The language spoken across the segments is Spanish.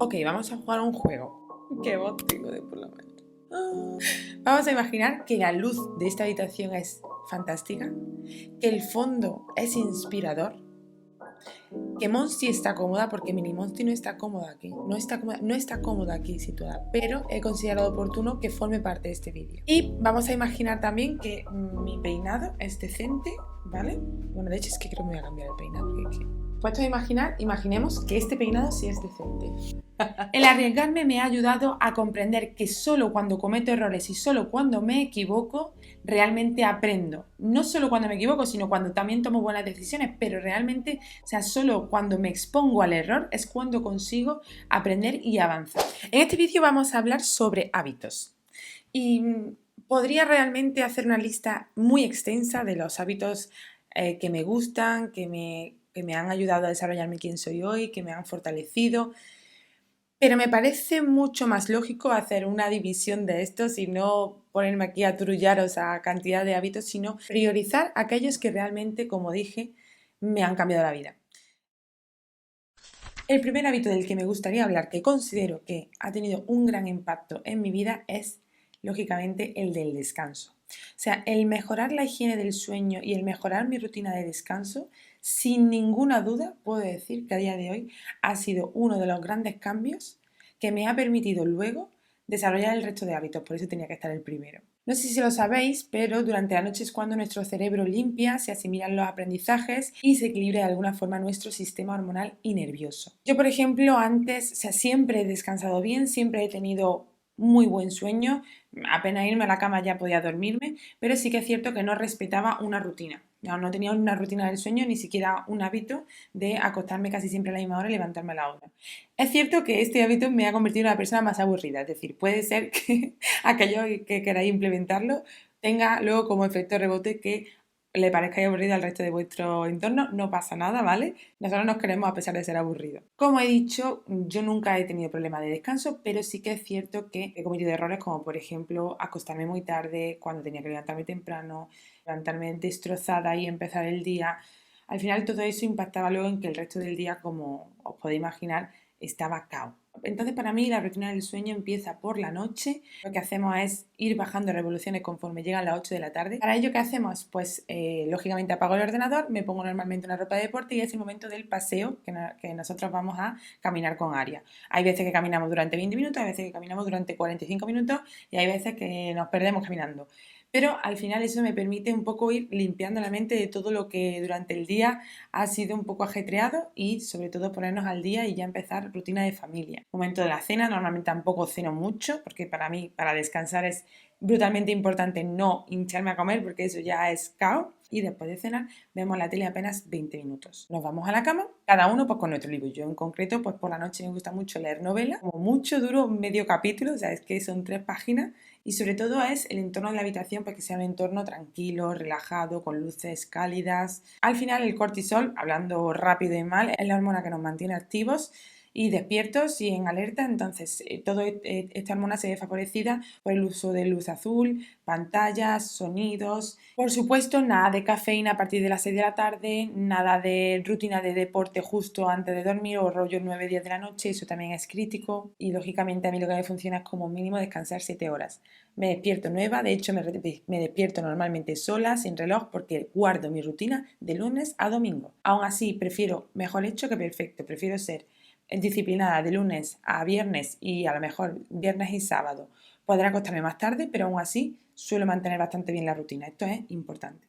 Ok, vamos a jugar a un juego. Qué voz tengo de por la mañana. Vamos a imaginar que la luz de esta habitación es fantástica, que el fondo es inspirador, que Monsi está cómoda porque Mini Monsi no está cómoda aquí, no está cómoda aquí situada, pero he considerado oportuno que forme parte de este vídeo. Y vamos a imaginar también que mi peinado es decente, ¿vale? Bueno, de hecho es que creo que me voy a cambiar el peinado. Puesto a imaginar, imaginemos que este peinado sí es decente. El arriesgarme me ha ayudado a comprender que solo cuando cometo errores y solo cuando me equivoco, realmente aprendo. No solo cuando me equivoco, sino cuando también tomo buenas decisiones, pero realmente, o sea, solo cuando me expongo al error es cuando consigo aprender y avanzar. En este vídeo vamos a hablar sobre hábitos. Y podría realmente hacer una lista muy extensa de los hábitos que me gustan, que me han ayudado a desarrollarme quien soy hoy, que me han fortalecido. Pero me parece mucho más lógico hacer una división de estos y no ponerme aquí a trullaros a cantidad de hábitos, sino priorizar aquellos que realmente, como dije, me han cambiado la vida. El primer hábito del que me gustaría hablar, que considero que ha tenido un gran impacto en mi vida, es, lógicamente, el del descanso. O sea, el mejorar la higiene del sueño y el mejorar mi rutina de descanso, sin ninguna duda, puedo decir que a día de hoy ha sido uno de los grandes cambios que me ha permitido luego desarrollar el resto de hábitos, por eso tenía que estar el primero. No sé si lo sabéis, pero durante la noche es cuando nuestro cerebro limpia, se asimilan los aprendizajes y se equilibra de alguna forma nuestro sistema hormonal y nervioso. Yo, por ejemplo, antes, o sea, siempre he descansado bien, siempre he tenido muy buen sueño, apenas irme a la cama ya podía dormirme, pero sí que es cierto que no respetaba una rutina. No tenía una rutina del sueño, ni siquiera un hábito de acostarme casi siempre a la misma hora y levantarme a la hora. Es cierto que este hábito me ha convertido en una persona más aburrida, es decir, puede ser que aquello que queráis implementarlo tenga luego como efecto rebote que le parezca aburrido al resto de vuestro entorno, no pasa nada, ¿vale? Nosotros nos queremos a pesar de ser aburridos. Como he dicho, yo nunca he tenido problema de descanso, pero sí que es cierto que he cometido errores como por ejemplo acostarme muy tarde cuando tenía que levantarme temprano, levantarme destrozada y empezar el día. Al final todo eso impactaba luego en que el resto del día, como os podéis imaginar, estaba cao. Entonces para mí la rutina del sueño empieza por la noche. Lo que hacemos es ir bajando revoluciones conforme llegan las 8 de la tarde. Para ello, ¿qué hacemos? Pues lógicamente apago el ordenador, me pongo normalmente una ropa de deporte y es el momento del paseo que nosotros vamos a caminar con Aria. Hay veces que caminamos durante 20 minutos, hay veces que caminamos durante 45 minutos y hay veces que nos perdemos caminando. Pero al final eso me permite un poco ir limpiando la mente de todo lo que durante el día ha sido un poco ajetreado y sobre todo ponernos al día y ya empezar rutina de familia. Momento de la cena, normalmente tampoco ceno mucho porque para mí, para descansar es brutalmente importante no hincharme a comer porque eso ya es caos. Y después de cenar vemos la tele apenas 20 minutos. Nos vamos a la cama, cada uno pues con nuestro libro. Yo en concreto pues por la noche me gusta mucho leer novelas. Como mucho duro medio capítulo, o sea, es que son 3 páginas. Y sobre todo es el entorno de la habitación para que sea un entorno tranquilo, relajado, con luces cálidas. Al final el cortisol, hablando rápido y mal, es la hormona que nos mantiene activos y despiertos y en alerta, entonces toda esta hormona se ve favorecida por el uso de luz azul, pantallas, sonidos. Por supuesto, nada de cafeína a partir de las 6 de la tarde, nada de rutina de deporte justo antes de dormir o rollo 9-10 de la noche, eso también es crítico. Y lógicamente a mí lo que me funciona es como mínimo descansar 7 horas. Me despierto nueva, de hecho me despierto normalmente sola, sin reloj, porque guardo mi rutina de lunes a domingo. Aún así, prefiero mejor hecho que perfecto, prefiero ser disciplinada de lunes a viernes y a lo mejor viernes y sábado. Podré acostarme más tarde, pero aún así suelo mantener bastante bien la rutina. Esto es importante.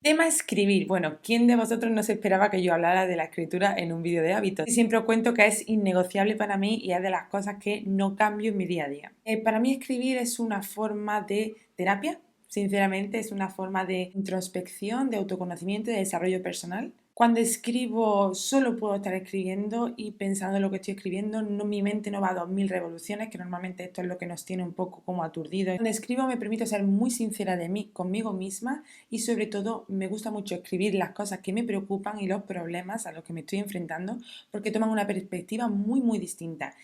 Tema escribir. Bueno, ¿quién de vosotros no se esperaba que yo hablara de la escritura en un vídeo de hábitos? Y siempre os cuento que es innegociable para mí y es de las cosas que no cambio en mi día a día. Para mí escribir es una forma de terapia, sinceramente es una forma de introspección, de autoconocimiento y de desarrollo personal. Cuando escribo solo puedo estar escribiendo y pensando en lo que estoy escribiendo, no, mi mente no va a 2000 revoluciones, que normalmente esto es lo que nos tiene un poco como aturdidos. Cuando escribo me permito ser muy sincera de mí conmigo misma y sobre todo me gusta mucho escribir las cosas que me preocupan y los problemas a los que me estoy enfrentando porque toman una perspectiva muy distinta.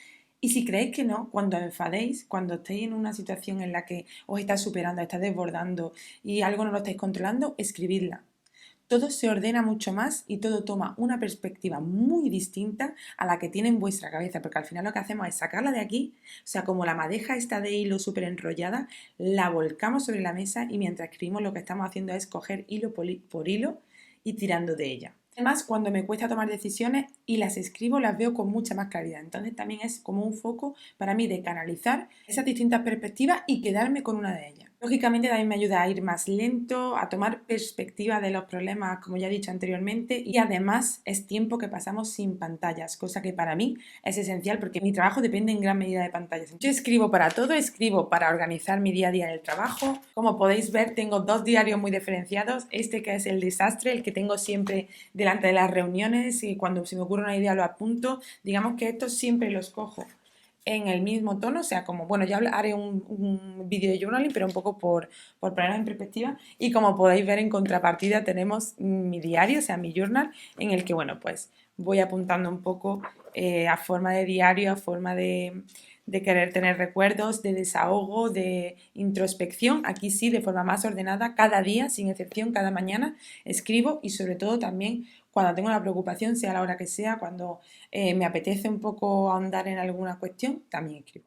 Y si creéis que no, cuando os enfadéis, cuando estéis en una situación en la que os está superando, está desbordando y algo no lo estáis controlando, escribidla. todo se ordena mucho más y todo toma una perspectiva muy distinta a la que tiene en vuestra cabeza, porque al final lo que hacemos es sacarla de aquí, o sea, como la madeja esta de hilo súper enrollada, la volcamos sobre la mesa y mientras escribimos lo que estamos haciendo es coger hilo por hilo y tirando de ella. Además, cuando me cuesta tomar decisiones y las escribo, las veo con mucha más claridad. Entonces también es como un foco para mí de canalizar esas distintas perspectivas y quedarme con una de ellas. Lógicamente también me ayuda a ir más lento, a tomar perspectiva de los problemas, como ya he dicho anteriormente, y además es tiempo que pasamos sin pantallas, cosa que para mí es esencial porque mi trabajo depende en gran medida de pantallas. Yo escribo para todo, escribo para organizar mi día a día en el trabajo. Como podéis ver, tengo dos diarios muy diferenciados. Este que es el desastre, el que tengo siempre delante de las reuniones y cuando se me ocurre una idea lo apunto. Digamos que estos siempre los cojo en el mismo tono, o sea, como, bueno, ya haré un vídeo de journaling, pero un poco por ponerlo en perspectiva. Y como podéis ver, en contrapartida tenemos mi diario, o sea, mi journal, en el que, bueno, pues voy apuntando un poco a forma de diario, a forma de querer tener recuerdos, de desahogo, de introspección. Aquí sí, de forma más ordenada, cada día, sin excepción, cada mañana escribo y sobre todo también cuando tengo una preocupación, sea la hora que sea, cuando me apetece un poco ahondar en alguna cuestión, también escribo.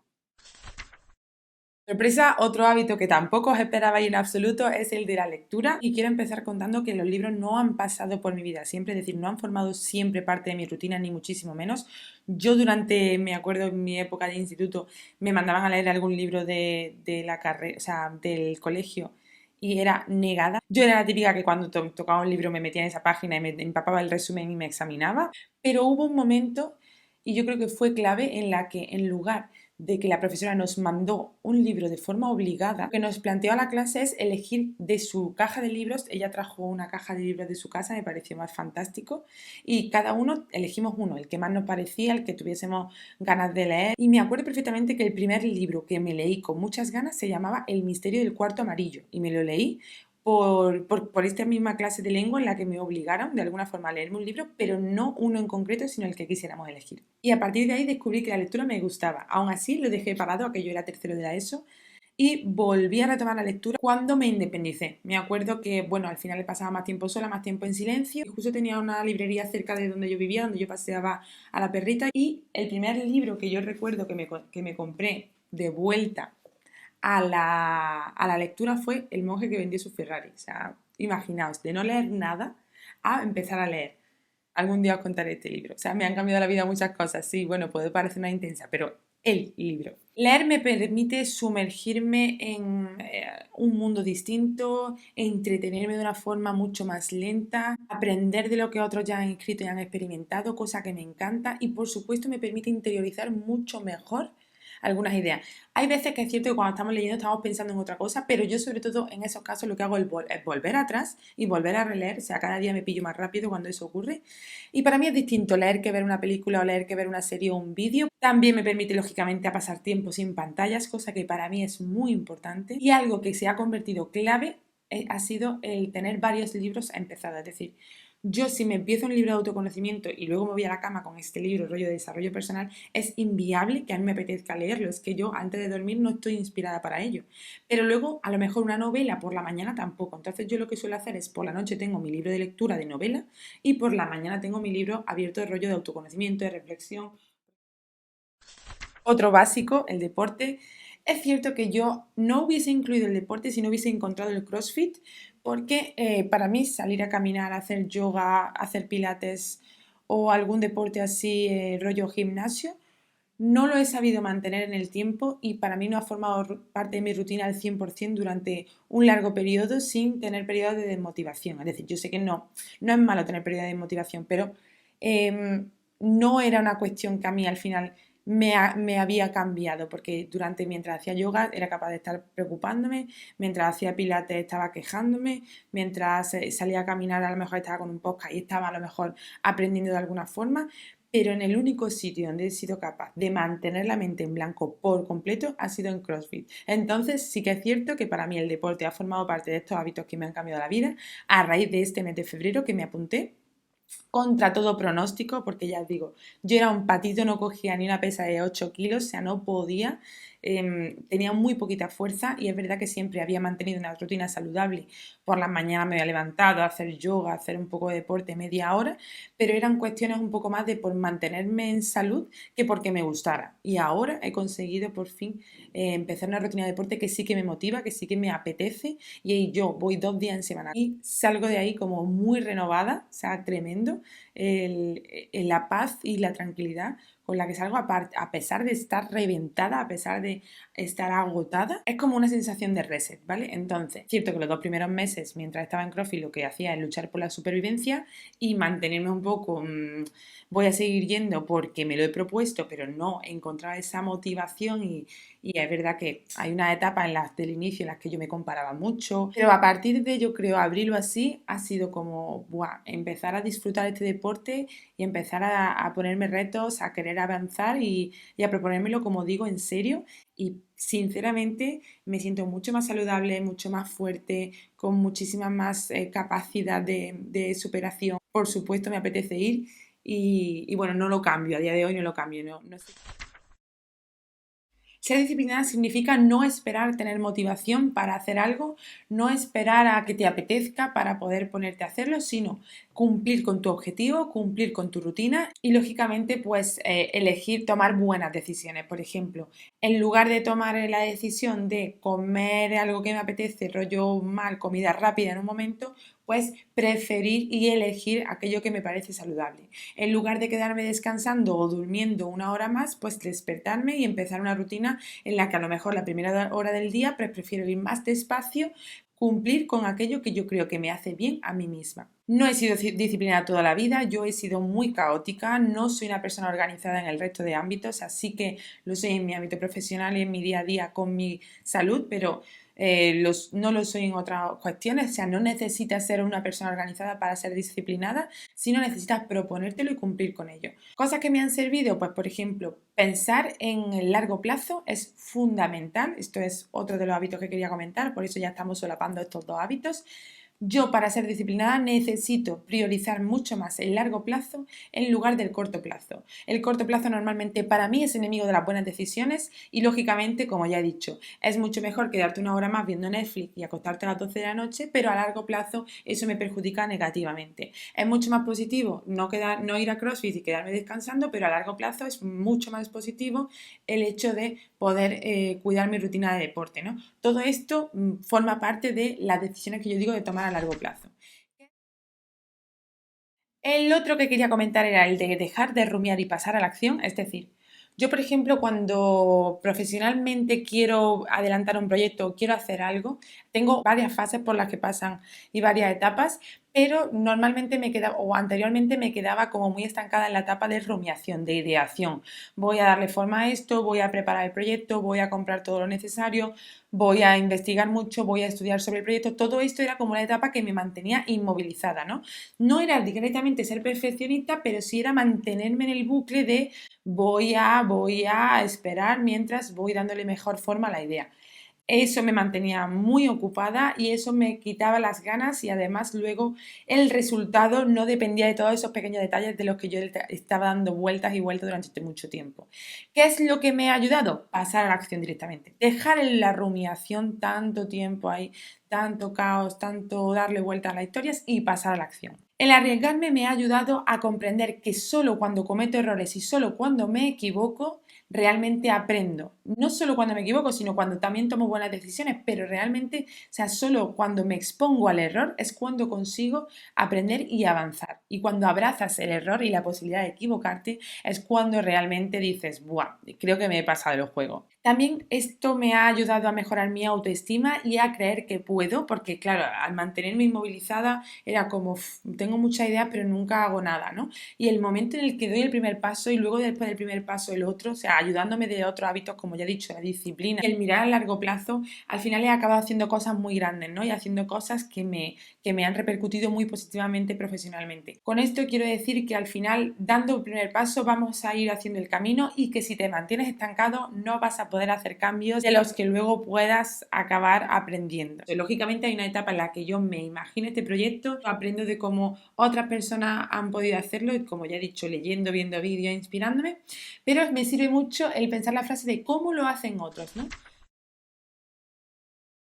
Sorpresa, otro hábito que tampoco os esperabais en absoluto es el de la lectura y quiero empezar contando que los libros no han pasado por mi vida siempre, es decir, no han formado siempre parte de mi rutina ni muchísimo menos. Yo durante, me acuerdo en mi época de instituto, me mandaban a leer algún libro de la carrera, o sea, del colegio y era negada. Yo era la típica que cuando tocaba un libro me metía en esa página y me empapaba el resumen y me examinaba, pero hubo un momento, y yo creo que fue clave, en la que en lugar de que la profesora nos mandó un libro de forma obligada, lo que nos planteó a la clase es elegir de su caja de libros. Ella trajo una caja de libros de su casa, me pareció más fantástico, y cada uno elegimos uno, el que más nos parecía, el que tuviésemos ganas de leer. Y me acuerdo perfectamente que el primer libro que me leí con muchas ganas se llamaba El misterio del cuarto amarillo, y me lo leí por esta misma clase de lengua en la que me obligaron de alguna forma a leerme un libro, pero no uno en concreto, sino el que quisiéramos elegir. Y a partir de ahí descubrí que la lectura me gustaba. Aún así lo dejé parado, aquello era tercero de la ESO, y volví a retomar la lectura cuando me independicé. Me acuerdo que, bueno, al final le pasaba más tiempo sola, más tiempo en silencio. Y justo tenía una librería cerca de donde yo vivía, donde yo paseaba a la perrita. Y el primer libro que yo recuerdo que me compré de vuelta a la lectura fue El monje que vendió su Ferrari. O sea, imaginaos, de no leer nada a empezar a leer. Algún día os contaré este libro. O sea, me han cambiado la vida muchas cosas. Sí, bueno, puede parecer una intensa, pero el libro. Leer me permite sumergirme en un mundo distinto, entretenerme de una forma mucho más lenta, aprender de lo que otros ya han escrito y han experimentado, cosa que me encanta, y por supuesto me permite interiorizar mucho mejor algunas ideas. Hay veces que es cierto que cuando estamos leyendo estamos pensando en otra cosa, pero yo sobre todo en esos casos lo que hago es volver atrás y volver a releer, o sea, cada día me pillo más rápido cuando eso ocurre. Y para mí es distinto leer que ver una película o leer que ver una serie o un vídeo. También me permite lógicamente a pasar tiempo sin pantallas, cosa que para mí es muy importante. Y algo que se ha convertido clave ha sido el tener varios libros empezados, es decir, yo si me empiezo un libro de autoconocimiento y luego me voy a la cama con este libro, rollo de desarrollo personal, es inviable que a mí me apetezca leerlo. Es que yo antes de dormir no estoy inspirada para ello. Pero luego a lo mejor una novela por la mañana tampoco. Entonces yo lo que suelo hacer es por la noche tengo mi libro de lectura de novela y por la mañana tengo mi libro abierto de rollo de autoconocimiento, de reflexión. Otro básico, el deporte. Es cierto que yo no hubiese incluido el deporte si no hubiese encontrado el CrossFit, porque para mí salir a caminar, hacer yoga, hacer pilates o algún deporte así, rollo gimnasio, no lo he sabido mantener en el tiempo y para mí no ha formado parte de mi rutina al 100% durante un largo periodo sin tener periodos de desmotivación. Es decir, yo sé que no es malo tener periodos de desmotivación, pero no era una cuestión que a mí al final me había cambiado, porque mientras hacía yoga era capaz de estar preocupándome, mientras hacía pilates estaba quejándome, mientras salía a caminar a lo mejor estaba con un podcast y estaba a lo mejor aprendiendo de alguna forma, pero en el único sitio donde he sido capaz de mantener la mente en blanco por completo ha sido en CrossFit. Entonces sí que es cierto que para mí el deporte ha formado parte de estos hábitos que me han cambiado la vida a raíz de este mes de febrero que me apunté contra todo pronóstico, porque ya os digo, yo era un patito, no cogía ni una pesa de 8 kilos, o sea, no podía. tenía muy poquita fuerza y es verdad que siempre había mantenido una rutina saludable. Por las mañanas me había levantado a hacer yoga, a hacer un poco de deporte media hora, pero eran cuestiones un poco más de por mantenerme en salud que porque me gustara. Y ahora he conseguido por fin empezar una rutina de deporte que sí que me motiva, que sí que me apetece y yo voy 2 días en semana y salgo de ahí como muy renovada, o sea, tremendo, la paz y la tranquilidad con la que salgo, a pesar de estar reventada, a pesar de estar agotada, es como una sensación de reset, ¿vale? Entonces, cierto que los 2 primeros meses, mientras estaba en CrossFit, lo que hacía es luchar por la supervivencia y mantenerme un poco, voy a seguir yendo porque me lo he propuesto, pero no encontrar esa motivación y es verdad que hay una etapa en las del inicio en las que yo me comparaba mucho, pero a partir de, yo creo, abril o así, ha sido como, ¡buah!, empezar a disfrutar este deporte y empezar a ponerme retos, a querer avanzar y a proponérmelo, como digo, en serio. Y sinceramente me siento mucho más saludable, mucho más fuerte, con muchísima más capacidad de superación. Por supuesto, me apetece ir y bueno, no lo cambio, a día de hoy no lo cambio, no sé. Ser disciplinada significa no esperar tener motivación para hacer algo, no esperar a que te apetezca para poder ponerte a hacerlo, sino cumplir con tu objetivo, cumplir con tu rutina y lógicamente pues elegir tomar buenas decisiones. Por ejemplo, en lugar de tomar la decisión de comer algo que me apetece, rollo mal, comida rápida en un momento, pues preferir y elegir aquello que me parece saludable. En lugar de quedarme descansando o durmiendo una hora más, pues despertarme y empezar una rutina en la que a lo mejor la primera hora del día pues prefiero ir más despacio, cumplir con aquello que yo creo que me hace bien a mí misma. No he sido disciplinada toda la vida, yo he sido muy caótica, no soy una persona organizada en el resto de ámbitos, así que lo soy en mi ámbito profesional y en mi día a día con mi salud, pero no lo soy en otras cuestiones. O sea, no necesitas ser una persona organizada para ser disciplinada, sino necesitas proponértelo y cumplir con ello. Cosas que me han servido, pues por ejemplo, pensar en el largo plazo es fundamental. Esto es otro de los hábitos que quería comentar, por eso ya estamos solapando estos dos hábitos. Yo, para ser disciplinada, necesito priorizar mucho más el largo plazo en lugar del corto plazo. El corto plazo normalmente para mí es enemigo de las buenas decisiones y lógicamente, como ya he dicho, es mucho mejor quedarte una hora más viendo Netflix y acostarte a las 12 de la noche, pero a largo plazo eso me perjudica negativamente. Es mucho más positivo no ir a CrossFit y quedarme descansando, pero a largo plazo es mucho más positivo el hecho de poder cuidar mi rutina de deporte, ¿no? Todo esto forma parte de las decisiones que yo digo de tomar a largo plazo. El otro que quería comentar era el de dejar de rumiar y pasar a la acción, es decir, yo, por ejemplo, cuando profesionalmente quiero adelantar un proyecto o quiero hacer algo, tengo varias fases por las que pasan y varias etapas, pero normalmente me quedaba, o anteriormente me quedaba como muy estancada en la etapa de rumiación, de ideación. Voy a darle forma a esto, voy a preparar el proyecto, voy a comprar todo lo necesario, voy a investigar mucho, voy a estudiar sobre el proyecto. Todo esto era como una etapa que me mantenía inmovilizada, ¿no? No era directamente ser perfeccionista, pero sí era mantenerme en el bucle de voy a esperar mientras voy dándole mejor forma a la idea. Eso me mantenía muy ocupada y eso me quitaba las ganas y además luego el resultado no dependía de todos esos pequeños detalles de los que yo estaba dando vueltas y vueltas durante mucho tiempo. ¿Qué es lo que me ha ayudado? Pasar a la acción directamente. Dejar en la rumiación tanto tiempo ahí, tanto caos, tanto darle vueltas a las historias y pasar a la acción. El arriesgarme me ha ayudado a comprender que solo cuando cometo errores y solo cuando me equivoco, realmente aprendo. No solo cuando me equivoco, sino cuando también tomo buenas decisiones, pero realmente, o sea, solo cuando me expongo al error es cuando consigo aprender y avanzar. Y cuando abrazas el error y la posibilidad de equivocarte, es cuando realmente dices, ¡buah!, creo que me he pasado el juego. También esto me ha ayudado a mejorar mi autoestima y a creer que puedo, porque claro, al mantenerme inmovilizada era como, tengo muchas ideas pero nunca hago nada, ¿no? Y el momento en el que doy el primer paso y luego después del primer paso el otro, o sea, ayudándome de otros hábitos, como ya he dicho, la disciplina y el mirar a largo plazo, al final he acabado haciendo cosas muy grandes, ¿no? Y haciendo cosas que me han repercutido muy positivamente profesionalmente. Con esto quiero decir que al final, dando el primer paso, vamos a ir haciendo el camino y que si te mantienes estancado no vas a poder hacer cambios de los que luego puedas acabar aprendiendo. Lógicamente hay una etapa en la que yo me imagino este proyecto, aprendo de cómo otras personas han podido hacerlo y, como ya he dicho, leyendo, viendo vídeos, inspirándome, pero me sirve mucho el pensar la frase de cómo lo hacen otros, ¿no?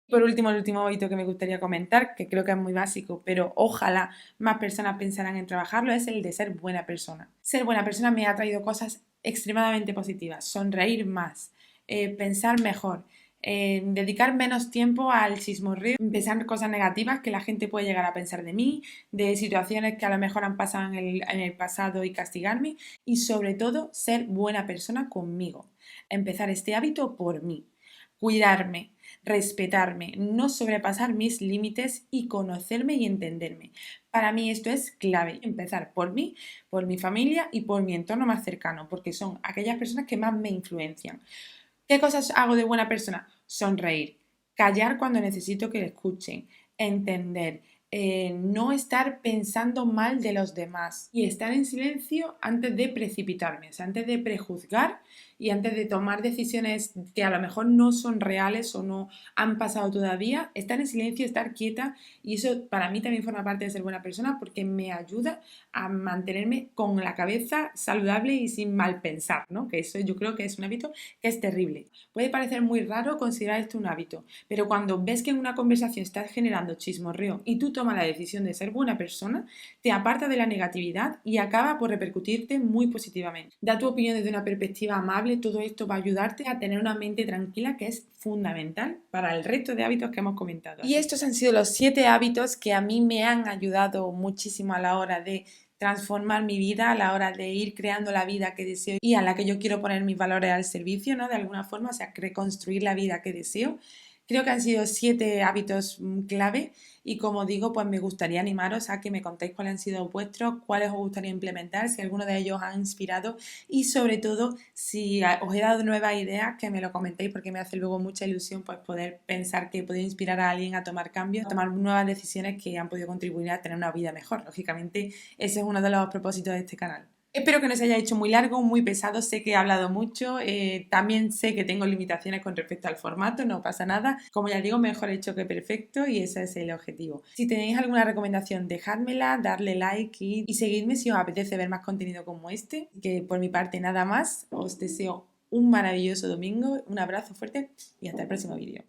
Por último, el último hábito que me gustaría comentar, que creo que es muy básico, pero ojalá más personas pensaran en trabajarlo, es el de ser buena persona. Ser buena persona me ha traído cosas extremadamente positivas, sonreír más, pensar mejor, dedicar menos tiempo al chismorreo, pensar cosas negativas que la gente puede llegar a pensar de mí, de situaciones que a lo mejor han pasado en el pasado y castigarme, y sobre todo ser buena persona conmigo. Empezar este hábito por mí, cuidarme, respetarme, no sobrepasar mis límites y conocerme y entenderme. Para mí esto es clave, empezar por mí, por mi familia y por mi entorno más cercano, porque son aquellas personas que más me influencian. ¿Qué cosas hago de buena persona? Sonreír, callar cuando necesito que le escuchen, entender, no estar pensando mal de los demás y estar en silencio antes de precipitarme, o sea, antes de prejuzgar y antes de tomar decisiones que a lo mejor no son reales o no han pasado todavía, estar en silencio, estar quieta, y eso para mí también forma parte de ser buena persona porque me ayuda a mantenerme con la cabeza saludable y sin mal pensar, ¿no? Que eso yo creo que es un hábito que es terrible. Puede parecer muy raro considerar esto un hábito, pero cuando ves que en una conversación estás generando chismorreo y tú tomas la decisión de ser buena persona, te aparta de la negatividad y acaba por repercutirte muy positivamente. Da tu opinión desde una perspectiva amable, todo esto va a ayudarte a tener una mente tranquila, que es fundamental para el resto de hábitos que hemos comentado. Y estos han sido los 7 hábitos que a mí me han ayudado muchísimo a la hora de transformar mi vida, a la hora de ir creando la vida que deseo y a la que yo quiero poner mis valores al servicio, ¿no? De alguna forma, o sea, reconstruir la vida que deseo. Creo que han sido 7 hábitos clave y, como digo, pues me gustaría animaros a que me contéis cuáles han sido vuestros, cuáles os gustaría implementar, si alguno de ellos os ha inspirado y, sobre todo, si os he dado nuevas ideas, que me lo comentéis, porque me hace luego mucha ilusión pues poder pensar que he podido inspirar a alguien a tomar cambios, a tomar nuevas decisiones que han podido contribuir a tener una vida mejor. Lógicamente, ese es uno de los propósitos de este canal. Espero que no se haya hecho muy largo, muy pesado, sé que he hablado mucho, también sé que tengo limitaciones con respecto al formato, no pasa nada. Como ya digo, mejor hecho que perfecto y ese es el objetivo. Si tenéis alguna recomendación, dejádmela, darle like y seguidme si os apetece ver más contenido como este. Que por mi parte nada más, os deseo un maravilloso domingo, un abrazo fuerte y hasta el próximo vídeo.